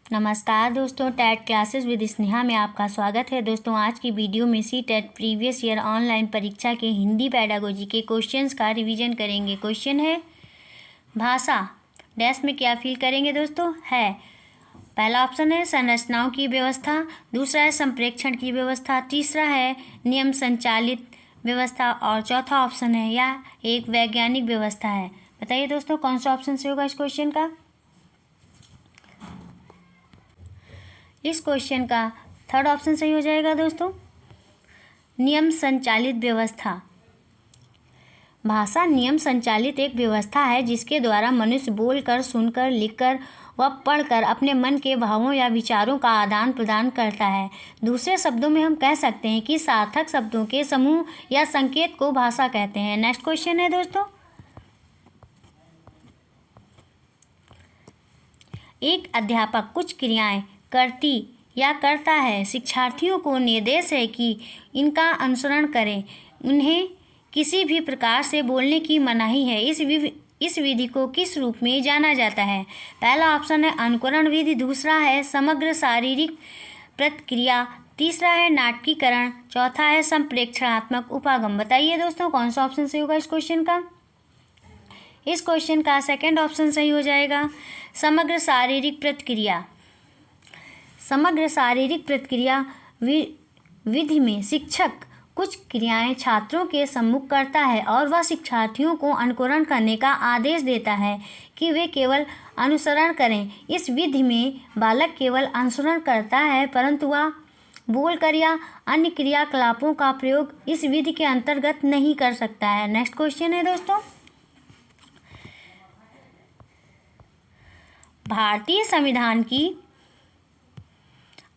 नमस्कार दोस्तों, TET classes with Sneha में आपका स्वागत है। दोस्तों, आज की वीडियो में C TET previous year online परीक्षा के हिंदी पेडागोजी के क्वेश्चंस का रिवीजन करेंगे। क्वेश्चन है भाषा डैश में क्या फील करेंगे दोस्तों। है पहला ऑप्शन है संरचनाओं की व्यवस्था, दूसरा है संप्रेक्षण की व्यवस्था, तीसरा है नियम संचालित व्यवस्था और चौथा ऑप्शन है या एक वैज्ञानिक व्यवस्था है। बताइए दोस्तों कौन सा ऑप्शन से होगा इस क्वेश्चन का। इस क्वेश्चन का थर्ड ऑप्शन सही हो जाएगा दोस्तों, नियम संचालित व्यवस्था। भाषा नियम संचालित एक व्यवस्था है जिसके द्वारा मनुष्य बोलकर, सुनकर, लिखकर व पढ़कर अपने मन के भावों या विचारों का आदान प्रदान करता है। दूसरे शब्दों में हम कह सकते हैं कि सार्थक शब्दों के समूह या संकेत को भाषा कहते हैं। नेक्स्ट क्वेश्चन है दोस्तों, एक अध्यापक कुछ क्रियाएं करती या करता है। शिक्षार्थियों को निर्देश है कि इनका अनुसरण करें। उन्हें किसी भी प्रकार से बोलने की मनाही है। इस विधि को किस रूप में जाना जाता है। पहला ऑप्शन है अनुकरण विधि, दूसरा है समग्र शारीरिक प्रतिक्रिया, तीसरा है नाटकीकरण, चौथा है संप्रेक्षणात्मक उपागम। बताइए दोस्तों कौन सा ऑप्शन सही होगा इस क्वेश्चन का। इस क्वेश्चन का सेकंड ऑप्शन सही हो जाएगा, समग्र शारीरिक प्रतिक्रिया। समग्र शारीरिक प्रतिक्रिया विधि में शिक्षक कुछ क्रियाएं छात्रों के सम्मुख करता है और वह शिक्षार्थियों को अनुकरण करने का आदेश देता है कि वे केवल अनुसरण करें। इस विधि में बालक केवल अनुसरण करता है, परंतु वह बोलकर या अन्य क्रियाकलापों का प्रयोग इस विधि के अंतर्गत नहीं कर सकता है। नेक्स्ट क्वेश्चन है दोस्तों, भारतीय संविधान की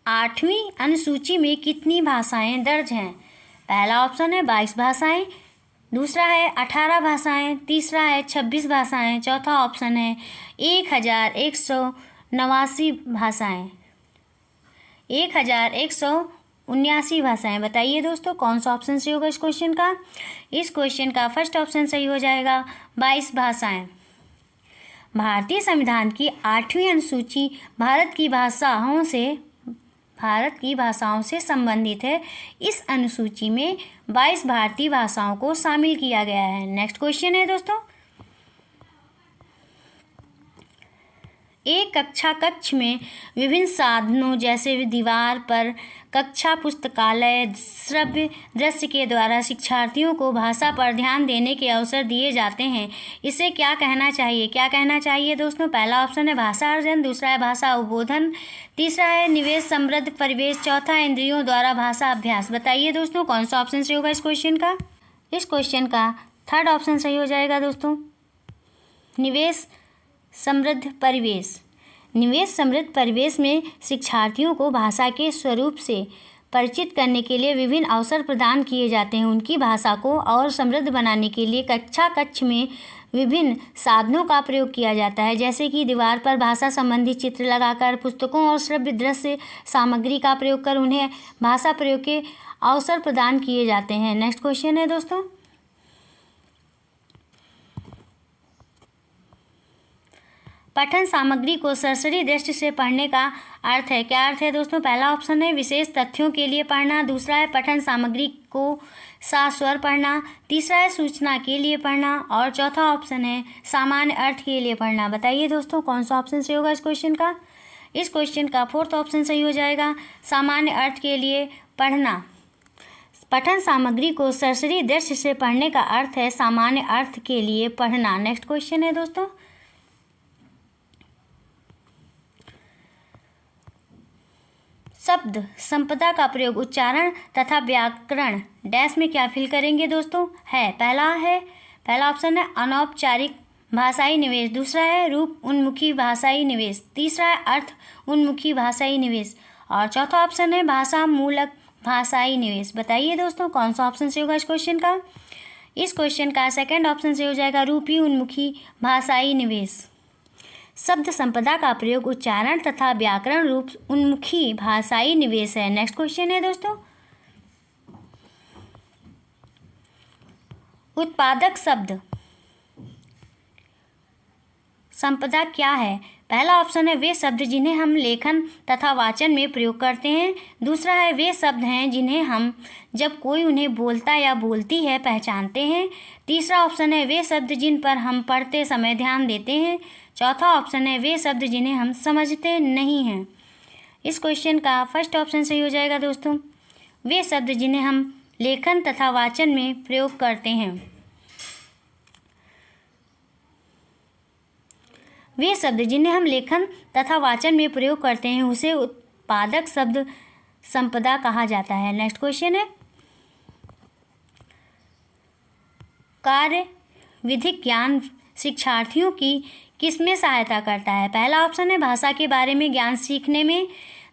8वीं अनुसूची में कितनी भाषाएं दर्ज हैं। पहला ऑप्शन है 22 भाषाएं, दूसरा है 18 भाषाएं, तीसरा है 26 भाषाएं, चौथा ऑप्शन है 1189 भाषाएं, 1179 भाषाएं। बताइए दोस्तों कौन सा ऑप्शन सही होगा इस क्वेश्चन का। इस क्वेश्चन का फर्स्ट ऑप्शन सही हो जाएगा, 22 भाषाएं। भारतीय संविधान की 8वीं अनुसूची भारत की भाषाओं से संबंधित है। इस अनुसूची में 22 भारतीय भाषाओं को शामिल किया गया है। नेक्स्ट क्वेश्चन है दोस्तों, एक कक्षा कक्ष में विभिन्न साधनों जैसे दीवार पर कक्षा, पुस्तकालय, श्रव्य दृश्य के द्वारा शिक्षार्थियों को भाषा पर ध्यान देने के अवसर दिए जाते हैं। इसे क्या कहना चाहिए। क्या कहना चाहिए दोस्तों। पहला ऑप्शन है भाषा अर्जन, दूसरा है भाषा उद्बोधन, तीसरा है निवेश समृद्ध परिवेश, चौथा है इंद्रियों द्वारा भाषा अभ्यास। बताइए दोस्तों कौन सा ऑप्शन सही होगा इस क्वेश्चन का। इस क्वेश्चन का थर्ड ऑप्शन सही हो जाएगा दोस्तों, निवेश समृद्ध परिवेश। निवेश समृद्ध परिवेश में शिक्षार्थियों को भाषा के स्वरूप से परिचित करने के लिए विभिन्न अवसर प्रदान किए जाते हैं। उनकी भाषा को और समृद्ध बनाने के लिए कक्षा कक्ष में विभिन्न साधनों का प्रयोग किया जाता है, जैसे कि दीवार पर भाषा संबंधी चित्र लगाकर, पुस्तकों और श्रव्य दृश्य सामग्री का प्रयोग कर उन्हें भाषा प्रयोग के अवसर प्रदान किए जाते हैं। नेक्स्ट क्वेश्चन है दोस्तों, पठन सामग्री को सरसरी दृष्टि से पढ़ने का अर्थ है। क्या अर्थ है दोस्तों। पहला ऑप्शन है विशेष तथ्यों के लिए पढ़ना, दूसरा है पठन सामग्री को सास्वर पढ़ना, तीसरा है सूचना के लिए पढ़ना और चौथा ऑप्शन है सामान्य अर्थ के लिए पढ़ना। बताइए दोस्तों कौन सा ऑप्शन सही होगा इस क्वेश्चन का। इस क्वेश्चन का फोर्थ ऑप्शन सही हो जाएगा, सामान्य अर्थ के लिए पढ़ना। पठन सामग्री को सरसरी दृष्टि से पढ़ने का अर्थ है सामान्य अर्थ के लिए पढ़ना। नेक्स्ट क्वेश्चन है दोस्तों, शब्द संपदा का प्रयोग उच्चारण तथा व्याकरण डैश में क्या फिल करेंगे दोस्तों। है पहला ऑप्शन है अनौपचारिक भाषाई निवेश, दूसरा है रूप उन्मुखी भाषाई निवेश, तीसरा है अर्थ उन्मुखी भाषाई निवेश और चौथा ऑप्शन है भाषा मूलक भाषाई निवेश। बताइए दोस्तों कौन सा ऑप्शन से होगा इस क्वेश्चन का। इस क्वेश्चन का सेकंड ऑप्शन से हो जाएगा रूपी उन्मुखी भाषाई निवेश। शब्द संपदा का प्रयोग उच्चारण तथा व्याकरण रूप उन्मुखी भाषाई निवेश है। नेक्स्ट क्वेश्चन है दोस्तों, उत्पादक शब्द संपदा क्या है? पहला ऑप्शन है वे शब्द जिन्हें हम लेखन तथा वाचन में प्रयोग करते हैं। दूसरा है वे शब्द हैं जिन्हें हम जब कोई उन्हें बोलता या बोलती है पहचानते हैं। तीसरा ऑप्शन है वे शब्द जिन पर हम पढ़ते समय ध्यान देते हैं। चौथा ऑप्शन है वे शब्द जिन्हें हम समझते नहीं हैं। इस क्वेश्चन का फर्स्ट ऑप्शन सही हो जाएगा दोस्तों, वे शब्द जिन्हें हम लेखन तथा वाचन में प्रयोग करते हैं। वे शब्द जिन्हें हम लेखन तथा वाचन में प्रयोग करते हैं उसे उत्पादक शब्द संपदा कहा जाता है। नेक्स्ट क्वेश्चन है कार्य विधिक ज्ञान शिक्षार्थियों की किसमें सहायता करता है? पहला ऑप्शन है भाषा के बारे में ज्ञान सीखने में।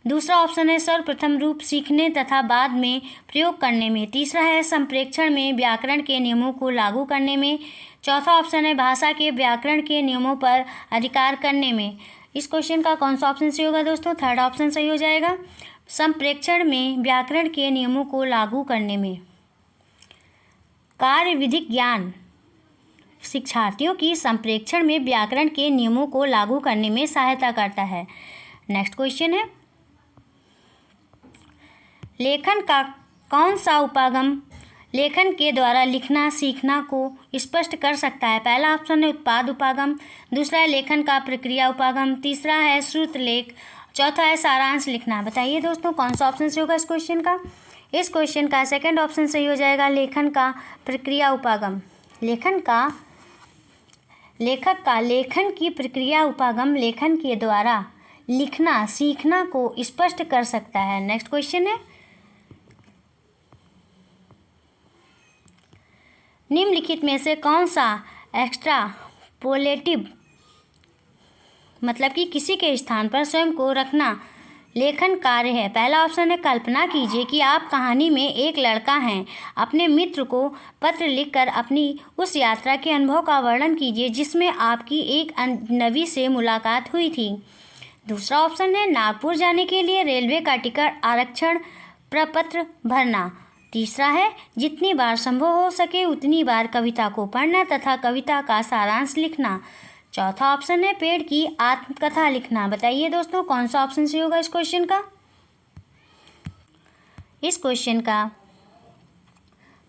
दूसरा ऑप्शन है सर्वप्रथम रूप सीखने तथा बाद में प्रयोग करने में। तीसरा है संप्रेक्षण में व्याकरण के नियमों को लागू करने में। चौथा ऑप्शन है भाषा के व्याकरण के नियमों पर अधिकार करने में। इस क्वेश्चन का कौन सा ऑप्शन सही होगा दोस्तों? थर्ड ऑप्शन सही हो जाएगा, संप्रेक्षण में व्याकरण के नियमों को लागू करने में। कार्य विधिक ज्ञान शिक्षार्थियों की संप्रेक्षण में व्याकरण के नियमों को लागू करने में सहायता करता है। नेक्स्ट क्वेश्चन है लेखन का कौन सा उपागम लेखन के द्वारा लिखना सीखना को स्पष्ट कर सकता है? पहला ऑप्शन है उत्पाद उपागम। दूसरा है लेखन का प्रक्रिया उपागम। तीसरा है श्रुत लेख। चौथा है सारांश लिखना। बताइए दोस्तों कौन सा ऑप्शन सही होगा इस क्वेश्चन का? इस क्वेश्चन का सेकंड ऑप्शन सही हो जाएगा, लेखन का प्रक्रिया उपागम। लेखक का लेखन की प्रक्रिया उपागम लेखन के द्वारा लिखना सीखना को स्पष्ट कर सकता है। नेक्स्ट क्वेश्चन है निम्नलिखित में से कौन सा एक्स्ट्रापोलेटिव मतलब कि किसी के स्थान पर स्वयं को रखना लेखन कार्य है? पहला ऑप्शन है कल्पना कीजिए कि आप कहानी में एक लड़का हैं। अपने मित्र को पत्र लिखकर अपनी उस यात्रा के अनुभव का वर्णन कीजिए जिसमें आपकी एक अजनबी से मुलाकात हुई थी। दूसरा ऑप्शन है नागपुर जाने के लिए रेलवे का टिकट आरक्षण प्रपत्र भरना। तीसरा है जितनी बार संभव हो सके उतनी बार कविता को पढ़ना तथा कविता का सारांश लिखना। चौथा ऑप्शन है पेड़ की आत्मकथा लिखना। बताइए दोस्तों कौन सा ऑप्शन सही होगा इस क्वेश्चन का? इस क्वेश्चन का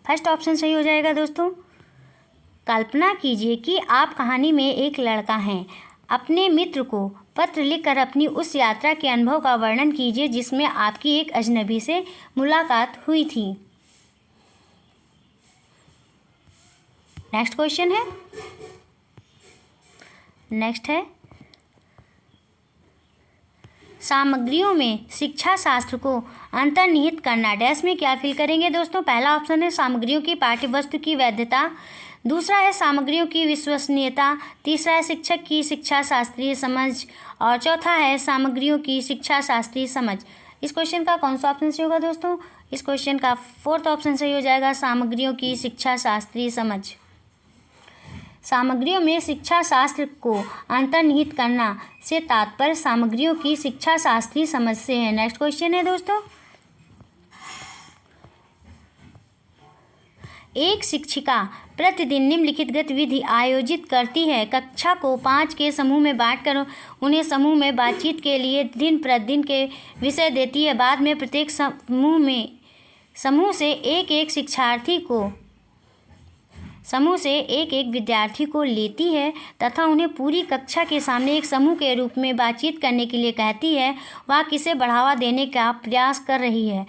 फर्स्ट ऑप्शन सही हो जाएगा दोस्तों, कल्पना कीजिए कि आप कहानी में एक लड़का हैं। अपने मित्र को पत्र लिखकर अपनी उस यात्रा के अनुभव का वर्णन कीजिए जिसमें आपकी एक अजनबी से मुलाकात हुई थी। नेक्स्ट क्वेश्चन है सामग्रियों में शिक्षा शास्त्र को अंतर्निहित करना। डैश में क्या फिल करेंगे दोस्तों? पहला ऑप्शन है सामग्रियों की पाठ्य वस्तु की वैधता। दूसरा है सामग्रियों की विश्वसनीयता। तीसरा है शिक्षक की शिक्षा शास्त्रीय समझ और चौथा है सामग्रियों की शिक्षा शास्त्रीय समझ। इस क्वेश्चन का कौन सा ऑप्शन सही होगा दोस्तों? इस क्वेश्चन का फोर्थ ऑप्शन सही हो जाएगा, सामग्रियों की शिक्षा शास्त्रीय समझ। सामग्रियों में शिक्षा शास्त्र को अंतर्निहित करना से तात्पर्य सामग्रियों की शिक्षा शास्त्रीय समझ से है। नेक्स्ट क्वेश्चन है दोस्तों, एक शिक्षिका प्रतिदिन निम्नलिखित गतिविधि आयोजित करती है। कक्षा को 5 के समूह में बांटकर उन्हें समूह में बातचीत के लिए दिन प्रतिदिन के विषय देती है। बाद में प्रत्येक समूह से एक विद्यार्थी को लेती है तथा उन्हें पूरी कक्षा के सामने एक समूह के रूप में बातचीत करने के लिए कहती है। वह किसे बढ़ावा देने का प्रयास कर रही है?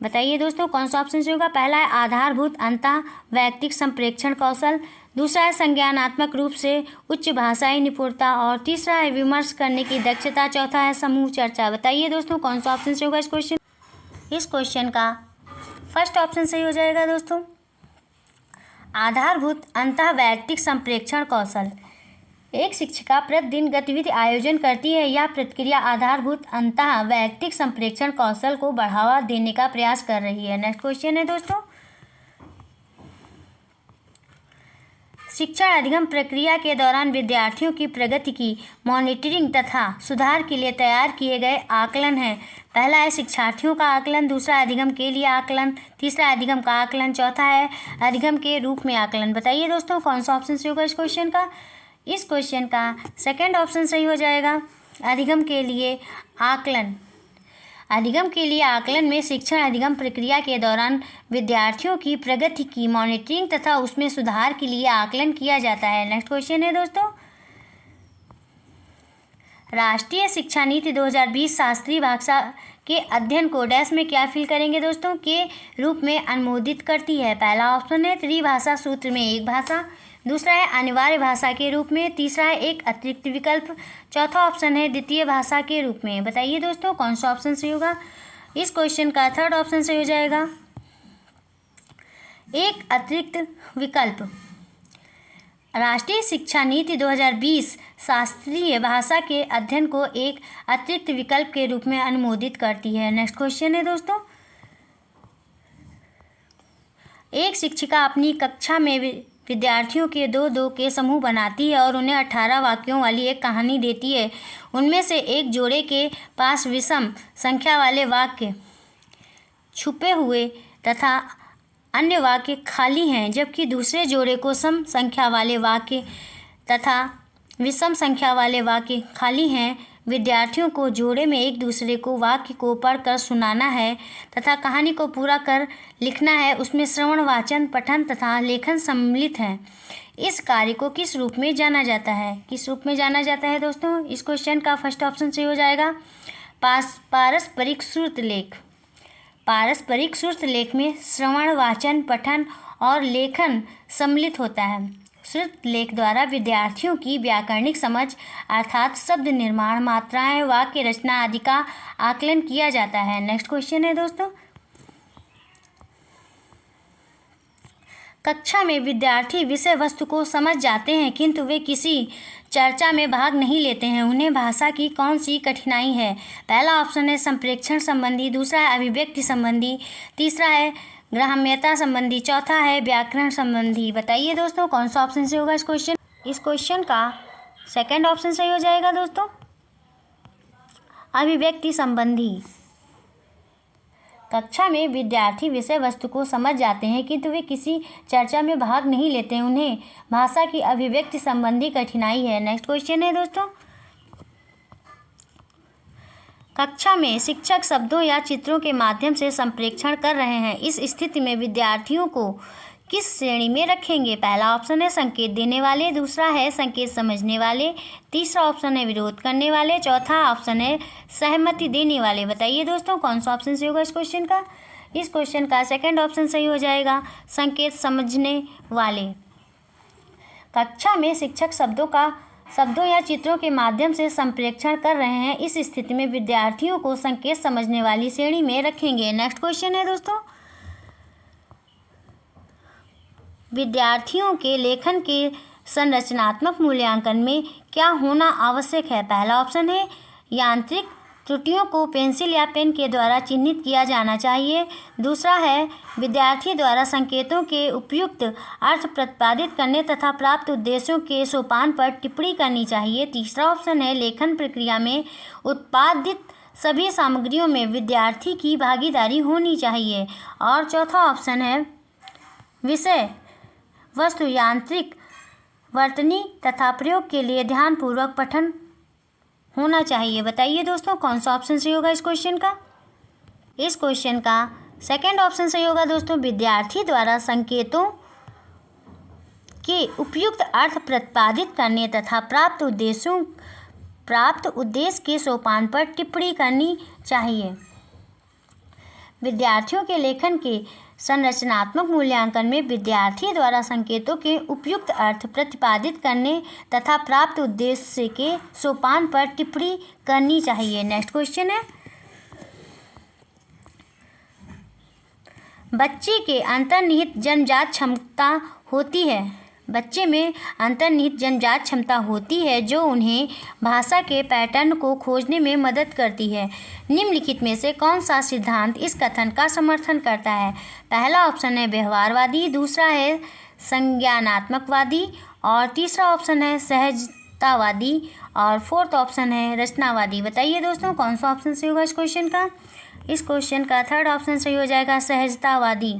बताइए दोस्तों कौन सा ऑप्शन होगा? पहला है आधारभूत अंतः वैयक्तिक संप्रेक्षण कौशल। दूसरा है संज्ञानात्मक रूप से उच्च भाषाई निपुणता और तीसरा है विमर्श करने की दक्षता। चौथा है समूह चर्चा। बताइए दोस्तों कौन सा ऑप्शन होगा इस क्वेश्चन का फर्स्ट ऑप्शन सही हो जाएगा दोस्तों, आधारभूत अंतः वैयक्तिक संप्रेक्षण कौशल। एक शिक्षिका प्रतिदिन गतिविधि आयोजन करती है। यह प्रक्रिया आधारभूत अंतः वैयक्तिक संप्रेक्षण कौशल को बढ़ावा देने का प्रयास कर रही है। नेक्स्ट क्वेश्चन है दोस्तों, शिक्षण अधिगम प्रक्रिया के दौरान विद्यार्थियों की प्रगति की मॉनिटरिंग तथा सुधार के लिए तैयार किए गए आकलन है। पहला है शिक्षार्थियों का आकलन, दूसरा अधिगम के लिए आकलन, तीसरा अधिगम का आकलन, चौथा है अधिगम के रूप में आकलन। बताइए दोस्तों कौन सा ऑप्शन होगा इस क्वेश्चन का? इस क्वेश्चन का सेकंड ऑप्शन सही हो जाएगा। अधिगम के लिए आकलन। अधिगम के लिए आकलन में शिक्षण अधिगम प्रक्रिया के दौरान विद्यार्थियों की प्रगति की मॉनिटरिंग तथा उसमें सुधार के लिए आकलन किया जाता है। नेक्स्ट क्वेश्चन है दोस्तों, राष्ट्रीय शिक्षा नीति 2020 शास्त्रीय भाषा के अध्ययन को डैश में क्या फिल करेंगे दोस्तों, के रूप में अनुमोदित करती है। पहला ऑप्शन है त्रिभाषा सूत्र में एक भाषा, दूसरा है अनिवार्य भाषा के रूप में, तीसरा है एक अतिरिक्त विकल्प, चौथा ऑप्शन है द्वितीय भाषा के रूप में। बताइए दोस्तों कौन सा ऑप्शन सही होगा। इस क्वेश्चन का थर्ड ऑप्शन सही हो जाएगा, एक अतिरिक्त विकल्प। राष्ट्रीय शिक्षा नीति 2020 शास्त्रीय भाषा के अध्ययन को एक अतिरिक्त विकल्प के रूप में अनुमोदित करती है। नेक्स्ट क्वेश्चन है दोस्तों, एक शिक्षिका अपनी कक्षा में विद्यार्थियों के दो के समूह बनाती है और उन्हें 18 वाक्यों वाली एक कहानी देती है। उनमें से एक जोड़े के पास विषम संख्या वाले वाक्य छुपे हुए तथा अन्य वाक्य खाली हैं, जबकि दूसरे जोड़े को सम संख्या वाले वाक्य तथा विषम संख्या वाले वाक्य खाली हैं। विद्यार्थियों को जोड़े में एक दूसरे को वाक्य को पढ़कर सुनाना है तथा कहानी को पूरा कर लिखना है। उसमें श्रवण, वाचन, पठन तथा लेखन सम्मिलित हैं। इस कार्य को किस रूप में जाना जाता है, किस रूप में जाना जाता है दोस्तों। इस क्वेश्चन का फर्स्ट ऑप्शन सही हो जाएगा, पारस्परिक श्रुत लेख। पारस्परिक श्रुत लेख में श्रवण, वाचन, पठन और लेखन सम्मिलित होता है। श्रुत लेख द्वारा विद्यार्थियों की व्याकरणिक समझ अर्थात शब्द निर्माण, मात्राएं, वाक्य रचना आदि का आकलन किया जाता है। नेक्स्ट क्वेश्चन है दोस्तों, कक्षा में विद्यार्थी विषय वस्तु को समझ जाते हैं किंतु वे किसी चर्चा में भाग नहीं लेते हैं, उन्हें भाषा की कौन सी कठिनाई है। पहला ऑप्शन है संप्रेक्षण संबंधी, दूसरा है अभिव्यक्ति संबंधी, तीसरा है ग्राह्यता संबंधी, चौथा है व्याकरण संबंधी। बताइए दोस्तों कौन सा ऑप्शन सही होगा। इस क्वेश्चन का सेकंड ऑप्शन सही हो जाएगा दोस्तों, अभिव्यक्ति संबंधी। कक्षा में विद्यार्थी विषय वस्तु को समझ जाते हैं किंतु वे किसी चर्चा में भाग नहीं लेते, उन्हें भाषा की अभिव्यक्ति संबंधी कठिनाई है। नेक्स्ट क्वेश्चन है दोस्तों, कक्षा में शिक्षक शब्दों या चित्रों के माध्यम से संप्रेक्षण कर रहे हैं, इस स्थिति में विद्यार्थियों को किस श्रेणी में रखेंगे। पहला ऑप्शन है संकेत देने वाले, दूसरा है संकेत समझने वाले, तीसरा ऑप्शन है विरोध करने वाले, चौथा ऑप्शन है सहमति देने वाले। बताइए दोस्तों कौन सा ऑप्शन सही होगा इस क्वेश्चन का। इस क्वेश्चन का सेकंड ऑप्शन सही हो जाएगा, संकेत समझने वाले। कक्षा में शिक्षक शब्दों या चित्रों के माध्यम से संप्रेक्षण कर रहे हैं, इस स्थिति में विद्यार्थियों को संकेत समझने वाली श्रेणी में रखेंगे। नेक्स्ट क्वेश्चन है दोस्तों, विद्यार्थियों के लेखन के संरचनात्मक मूल्यांकन में क्या होना आवश्यक है। पहला ऑप्शन है यांत्रिक त्रुटियों को पेंसिल या पेन के द्वारा चिन्हित किया जाना चाहिए, दूसरा है विद्यार्थी द्वारा संकेतों के उपयुक्त अर्थ प्रतिपादित करने तथा प्राप्त उद्देश्यों के सोपान पर टिप्पणी करनी चाहिए, तीसरा ऑप्शन है लेखन प्रक्रिया में उत्पादित सभी सामग्रियों में विद्यार्थी की भागीदारी होनी चाहिए, और चौथा ऑप्शन है विषय वस्तु यांत्रिक वर्तनी तथा प्रयोग के लिए ध्यानपूर्वक पठन होना चाहिए। बताइए दोस्तों कौन सा ऑप्शन सही होगा इस क्वेश्चन का। इस क्वेश्चन का सेकंड ऑप्शन सही होगा दोस्तों, विद्यार्थी द्वारा संकेतों के उपयुक्त अर्थ प्रतिपादित करने तथा प्राप्त उद्देश्य के सोपान पर टिप्पणी करनी चाहिए। विद्यार्थियों के लेखन के संरचनात्मक मूल्यांकन में विद्यार्थी द्वारा संकेतों के उपयुक्त अर्थ प्रतिपादित करने तथा प्राप्त उद्देश्य के सोपान पर टिप्पणी करनी चाहिए। नेक्स्ट क्वेश्चन है, बच्चे के अंतर्निहित जन्मजात क्षमता होती है। बच्चे में अंतर्निहित जन्मजात क्षमता होती है जो उन्हें भाषा के पैटर्न को खोजने में मदद करती है। निम्नलिखित में से कौन सा सिद्धांत इस कथन का समर्थन करता है। पहला ऑप्शन है व्यवहारवादी, दूसरा है संज्ञानात्मकवादी, और तीसरा ऑप्शन है सहजतावादी, और फोर्थ ऑप्शन है रचनावादी। बताइए दोस्तों कौन सा ऑप्शन सही होगा इस क्वेश्चन का। इस क्वेश्चन का थर्ड ऑप्शन सही हो जाएगा सहजतावादी।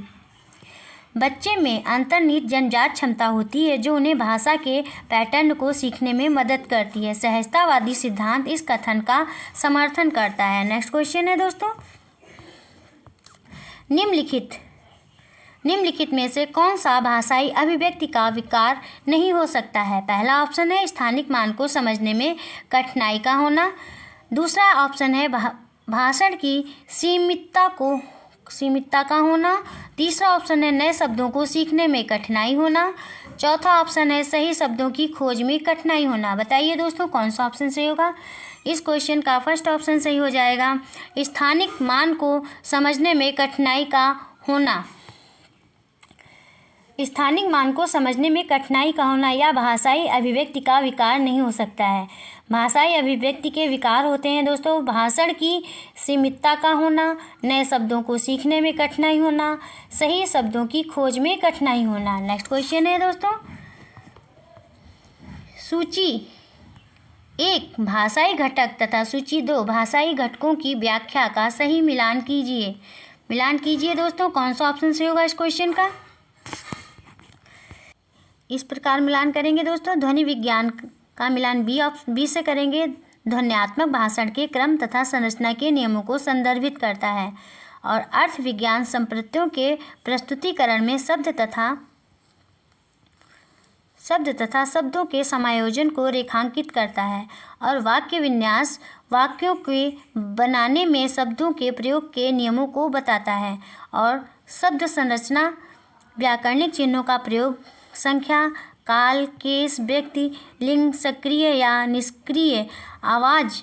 बच्चे में अंतर्निहित जन्मजात क्षमता होती है जो उन्हें भाषा के पैटर्न को सीखने में मदद करती है। सहजतावादी सिद्धांत इस कथन का समर्थन करता है। नेक्स्ट क्वेश्चन है दोस्तों, निम्नलिखित में से कौन सा भाषाई अभिव्यक्ति का विकार नहीं हो सकता है? पहला ऑप्शन है स्थानिक मान को समझने में कठिनाई का होना। दूसरा ऑप्शन है भाषण की सीमितता का होना। तीसरा ऑप्शन है नए शब्दों को सीखने में कठिनाई होना। चौथा ऑप्शन है सही शब्दों की खोज में कठिनाई होना। बताइए दोस्तों कौन सा ऑप्शन सही होगा? इस क्वेश्चन का फर्स्ट ऑप्शन सही हो जाएगा, स्थानिक मान को समझने में कठिनाई का होना। स्थानिक मान को समझने में कठिनाई का होना या भाषाई अभिव्यक्ति का विकार नहीं हो सकता है। भाषाई अभिव्यक्ति के विकार होते हैं दोस्तों भाषण की सीमितता का होना, नए शब्दों को सीखने में कठिनाई होना, सही शब्दों की खोज में कठिनाई होना। नेक्स्ट क्वेश्चन है दोस्तों, सूची 1 भाषाई घटक तथा सूची 2 भाषाई घटकों की व्याख्या का सही मिलान कीजिए दोस्तों। कौन सा ऑप्शन सही होगा इस क्वेश्चन का? इस प्रकार मिलान करेंगे दोस्तों, ध्वनि विज्ञान का मिलान बी से करेंगे। ध्वन्यात्मक भाषण के क्रम तथा संरचना के नियमों को संदर्भित करता है और अर्थ विज्ञान संप्रत्यों के प्रस्तुतिकरण में शब्द तथा शब्दों के समायोजन को रेखांकित करता है और वाक्य विन्यास वाक्यों के बनाने में शब्दों के प्रयोग के नियमों को बताता है और शब्द संरचना व्याकरणिक चिन्हों का प्रयोग संख्या, काल, केस, व्यक्ति, लिंग, सक्रिय या निष्क्रिय आवाज़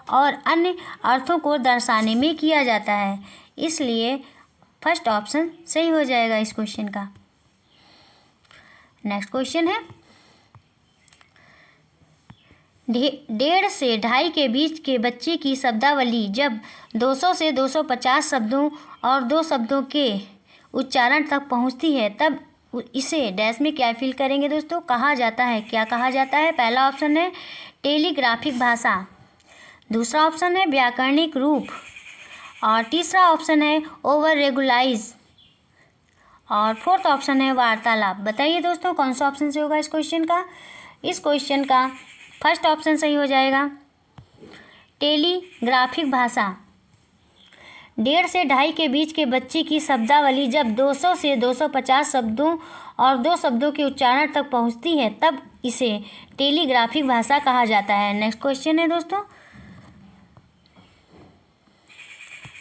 और अन्य अर्थों को दर्शाने में किया जाता है। इसलिए फर्स्ट ऑप्शन सही हो जाएगा इस क्वेश्चन का। नेक्स्ट क्वेश्चन है 1.5 से 2.5 के बीच के बच्चे की शब्दावली जब 200 से 250 शब्दों और 2 शब्दों के उच्चारण तक पहुंचती है तब इसे डैश में क्या फील करेंगे दोस्तों? कहा जाता है। क्या कहा जाता है? पहला ऑप्शन है टेलीग्राफिक भाषा, दूसरा ऑप्शन है व्याकरणिक रूप और तीसरा ऑप्शन है ओवर रेगुलाइज और फोर्थ ऑप्शन है वार्तालाप। बताइए दोस्तों कौन सा ऑप्शन सही होगा इस क्वेश्चन का? इस क्वेश्चन का फर्स्ट ऑप्शन सही हो जाएगा, टेलीग्राफिक भाषा। 1.5 से 2.5 के बीच के बच्चे की शब्दावली जब 200 से 250 शब्दों और 2 शब्दों के उच्चारण तक पहुंचती है तब इसे टेलीग्राफिक भाषा कहा जाता है। नेक्स्ट क्वेश्चन है दोस्तों,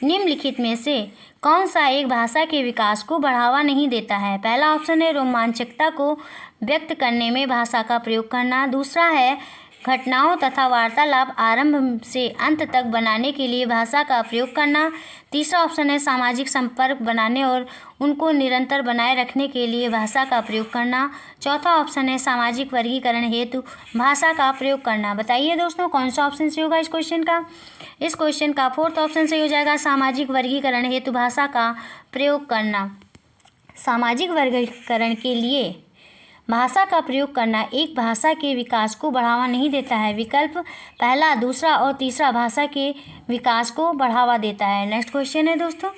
निम्नलिखित में से कौन सा एक भाषा के विकास को बढ़ावा नहीं देता है? पहला ऑप्शन है रोमांचकता को व्यक्त करने में भाषा का प्रयोग करना, दूसरा है घटनाओं तथा वार्तालाप आरंभ से अंत तक बनाने के लिए भाषा का प्रयोग करना, तीसरा ऑप्शन है सामाजिक संपर्क बनाने और उनको निरंतर बनाए रखने के लिए भाषा का प्रयोग करना, चौथा ऑप्शन है सामाजिक वर्गीकरण हेतु भाषा का प्रयोग करना। बताइए दोस्तों कौन सा ऑप्शन सही होगा इस क्वेश्चन का? इस क्वेश्चन का फोर्थ ऑप्शन सही हो जाएगा, सामाजिक वर्गीकरण हेतु भाषा का प्रयोग करना। सामाजिक वर्गीकरण के लिए भाषा का प्रयोग करना एक भाषा के विकास को बढ़ावा नहीं देता है। विकल्प पहला, दूसरा और तीसरा भाषा के विकास को बढ़ावा देता है। नेक्स्ट क्वेश्चन है दोस्तों,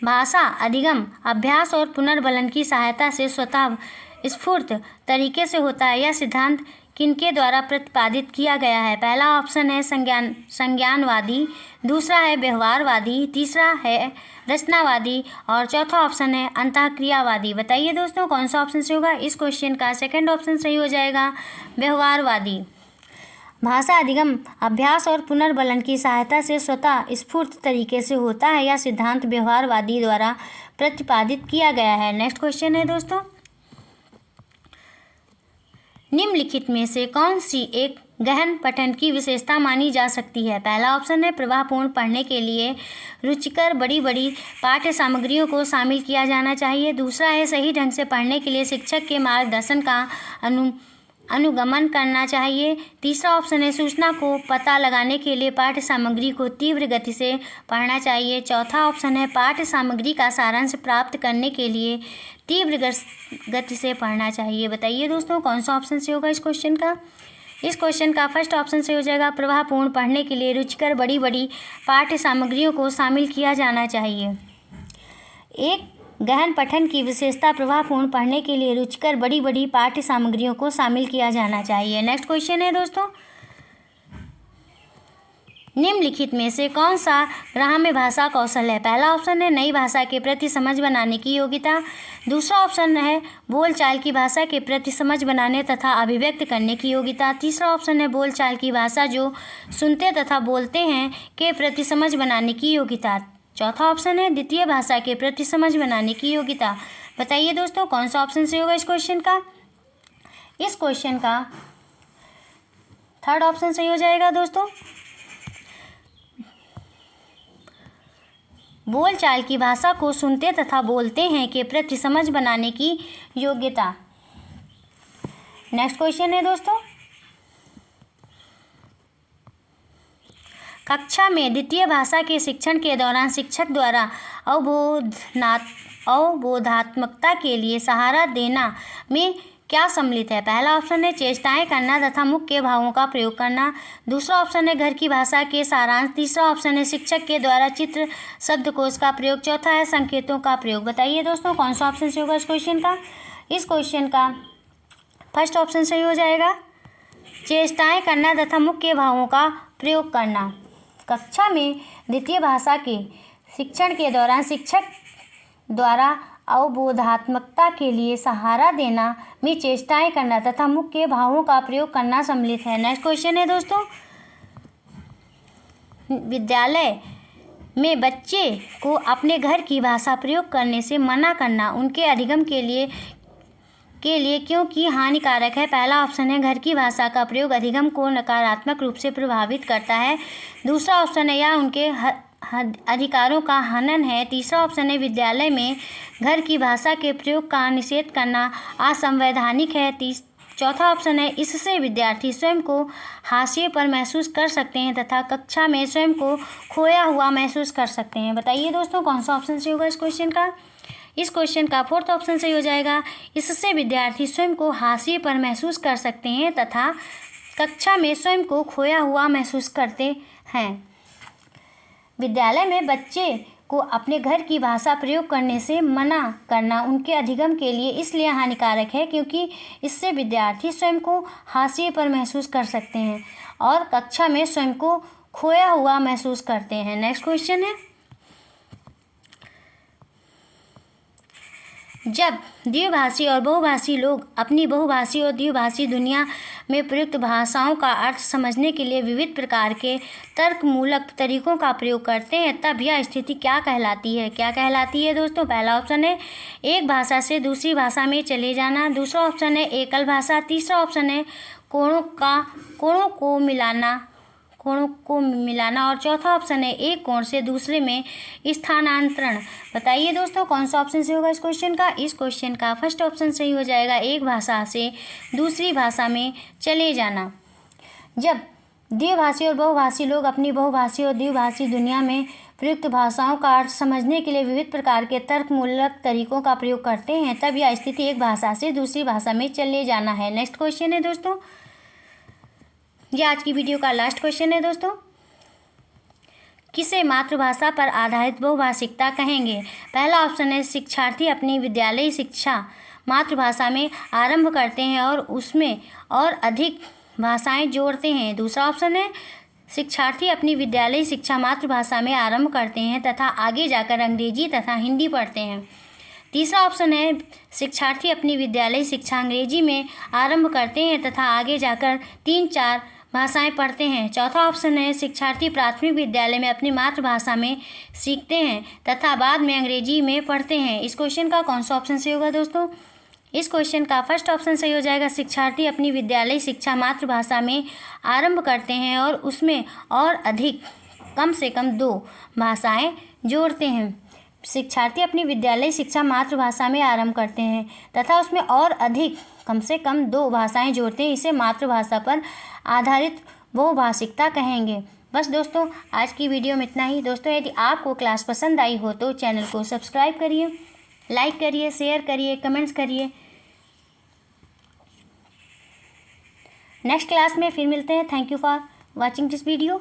भाषा अधिगम अभ्यास और पुनर्बलन की सहायता से स्वतः स्फूर्त तरीके से होता है। यह सिद्धांत किनके द्वारा प्रतिपादित किया गया है? पहला ऑप्शन है संज्ञानवादी, दूसरा है व्यवहारवादी, तीसरा है रचनावादी और चौथा ऑप्शन है अंतःक्रियावादी। बताइए दोस्तों कौन सा ऑप्शन सही होगा? इस क्वेश्चन का सेकंड ऑप्शन सही हो जाएगा, व्यवहारवादी। भाषा अधिगम अभ्यास और पुनर्बलन की सहायता से स्वतः स्फूर्त तरीके से होता है। यह सिद्धांत व्यवहारवादी द्वारा प्रतिपादित किया गया है। नेक्स्ट क्वेश्चन है दोस्तों, निम्नलिखित में से कौन सी एक गहन पठन की विशेषता मानी जा सकती है? पहला ऑप्शन है प्रवाहपूर्ण पढ़ने के लिए रुचिकर बड़ी बड़ी पाठ्य सामग्रियों को शामिल किया जाना चाहिए, दूसरा है सही ढंग से पढ़ने के लिए शिक्षक के मार्गदर्शन का अनुगमन करना चाहिए, तीसरा ऑप्शन है सूचना को पता लगाने के लिए पाठ्य सामग्री को तीव्र गति से पढ़ना चाहिए, चौथा ऑप्शन है पाठ्य सामग्री का सारांश प्राप्त करने के लिए तीव्र गति से पढ़ना चाहिए। बताइए दोस्तों कौन सा ऑप्शन से होगा इस क्वेश्चन का? इस क्वेश्चन का फर्स्ट ऑप्शन सही हो जाएगा। प्रवाहपूर्ण पढ़ने के लिए रुचिकर बड़ी बड़ी पाठ्य सामग्रियों को शामिल किया जाना चाहिए। एक गहन पठन की विशेषता प्रवाहपूर्ण पढ़ने के लिए रुचिकर बड़ी बड़ी पाठ्य सामग्रियों को शामिल किया जाना चाहिए। नेक्स्ट क्वेश्चन है दोस्तों, निम्नलिखित में से कौन सा ग्राम्य भाषा कौशल है? पहला ऑप्शन है नई भाषा के प्रति समझ बनाने की योग्यता। दूसरा ऑप्शन है बोलचाल की भाषा के प्रति समझ बनाने तथा अभिव्यक्त करने की योग्यता। तीसरा ऑप्शन है बोलचाल की भाषा जो सुनते तथा बोलते हैं के प्रति समझ बनाने की योग्यता। चौथा ऑप्शन है द्वितीय भाषा के प्रति समझ बनाने की योग्यता। बताइए दोस्तों कौन सा ऑप्शन सही होगा इस क्वेश्चन का? इस क्वेश्चन का थर्ड ऑप्शन सही हो जाएगा दोस्तों। बोलचाल की भाषा को सुनते तथा बोलते हैं के प्रति समझ बनाने की योग्यता। नेक्स्ट क्वेश्चन है दोस्तों, कक्षा में द्वितीय भाषा के शिक्षण के दौरान शिक्षक द्वारा अवबोधात्मकता के लिए सहारा देना में क्या सम्मिलित है? पहला ऑप्शन है चेष्टाएं करना तथा मुख्य भावों का प्रयोग करना। दूसरा ऑप्शन है घर की भाषा के सारांश। तीसरा ऑप्शन है शिक्षक के द्वारा चित्र शब्दकोश का प्रयोग। चौथा है संकेतों का प्रयोग। बताइए दोस्तों कौन सा ऑप्शन सही होगा इस क्वेश्चन का? इस क्वेश्चन का फर्स्ट ऑप्शन सही हो जाएगा, चेष्टाएं करना तथा मुख्य भावों का प्रयोग करना। कक्षा में द्वितीय भाषा के शिक्षण के दौरान शिक्षक द्वारा अवबोधात्मकता के लिए सहारा देना में चेष्टाएं करना तथा मुख्य भावों का प्रयोग करना सम्मिलित है। नेक्स्ट क्वेश्चन है दोस्तों, विद्यालय में बच्चे को अपने घर की भाषा प्रयोग करने से मना करना उनके अधिगम के लिए क्योंकि हानिकारक है? पहला ऑप्शन है घर की भाषा का प्रयोग अधिगम को नकारात्मक रूप से प्रभावित करता है। दूसरा ऑप्शन है यह उनके अधिकारों का हनन है। तीसरा ऑप्शन है विद्यालय में घर की भाषा के प्रयोग का निषेध करना असंवैधानिक है। चौथा ऑप्शन है इससे विद्यार्थी स्वयं को हाशिए पर महसूस कर सकते हैं तथा कक्षा में स्वयं को खोया हुआ महसूस कर सकते हैं। बताइए दोस्तों कौन सा ऑप्शन सही होगा इस क्वेश्चन का? इस क्वेश्चन का फोर्थ ऑप्शन सही हो जाएगा, इससे विद्यार्थी स्वयं को हाशिए पर महसूस कर सकते हैं तथा कक्षा में स्वयं को खोया हुआ महसूस करते हैं। विद्यालय में बच्चे को अपने घर की भाषा प्रयोग करने से मना करना उनके अधिगम के लिए इसलिए हानिकारक है क्योंकि इससे विद्यार्थी स्वयं को हाशिए पर महसूस कर सकते हैं और कक्षा में स्वयं को खोया हुआ महसूस करते हैं। नेक्स्ट क्वेश्चन है, जब द्विभाषी और बहुभाषी लोग अपनी बहुभाषी और द्विभाषी दुनिया में प्रयुक्त भाषाओं का अर्थ समझने के लिए विविध प्रकार के तर्कमूलक तरीकों का प्रयोग करते हैं तब यह स्थिति क्या कहलाती है? क्या कहलाती है दोस्तों? पहला ऑप्शन है एक भाषा से दूसरी भाषा में चले जाना। दूसरा ऑप्शन है एकल भाषा। तीसरा ऑप्शन है कोणों को मिलाना और चौथा ऑप्शन है एक कोण से दूसरे में स्थानांतरण। बताइए दोस्तों कौन सा ऑप्शन सही होगा इस क्वेश्चन का? इस क्वेश्चन का फर्स्ट ऑप्शन सही हो जाएगा, एक भाषा से दूसरी भाषा में चले जाना। जब द्विभाषी और बहुभाषी लोग अपनी बहुभाषी और द्विभाषी दुनिया में प्रयुक्त भाषाओं का अर्थ समझने के लिए विविध प्रकार के तर्कमूलक तरीकों का प्रयोग करते हैं तब यह स्थिति एक भाषा से दूसरी भाषा में चले जाना है। नेक्स्ट क्वेश्चन है दोस्तों, यह आज की वीडियो का लास्ट क्वेश्चन है दोस्तों, किसे मातृभाषा पर आधारित बहुभाषिकता कहेंगे? पहला ऑप्शन है शिक्षार्थी अपनी विद्यालयी शिक्षा मातृभाषा में आरंभ करते हैं और उसमें और अधिक भाषाएं जोड़ते हैं। दूसरा ऑप्शन है शिक्षार्थी अपनी विद्यालयी शिक्षा मातृभाषा में आरंभ करते हैं तथा आगे जाकर अंग्रेजी तथा हिंदी पढ़ते हैं। तीसरा ऑप्शन है शिक्षार्थी अपनी विद्यालयी शिक्षा अंग्रेजी में आरंभ करते हैं तथा आगे जाकर 3-4 भाषाएं पढ़ते हैं। चौथा ऑप्शन है शिक्षार्थी प्राथमिक विद्यालय में अपनी मातृभाषा में सीखते हैं तथा बाद में अंग्रेजी में पढ़ते हैं। इस क्वेश्चन का कौन सा ऑप्शन सही होगा दोस्तों? इस क्वेश्चन का फर्स्ट ऑप्शन सही हो जाएगा, शिक्षार्थी अपनी विद्यालयी शिक्षा मातृभाषा में आरंभ करते हैं और उसमें और अधिक कम से कम 2 भाषाएं जोड़ते हैं। शिक्षार्थी अपनी विद्यालयी शिक्षा मातृभाषा में आरंभ करते हैं तथा उसमें और अधिक कम से कम 2 भाषाएं जोड़ते हैं। इसे मातृभाषा पर आधारित बहुभाषिकता कहेंगे। बस दोस्तों आज की वीडियो में इतना ही। दोस्तों यदि आपको क्लास पसंद आई हो तो चैनल को सब्सक्राइब करिए, लाइक करिए, शेयर करिए, कमेंट्स करिए। नेक्स्ट क्लास में फिर मिलते हैं। Thank you for watching this video.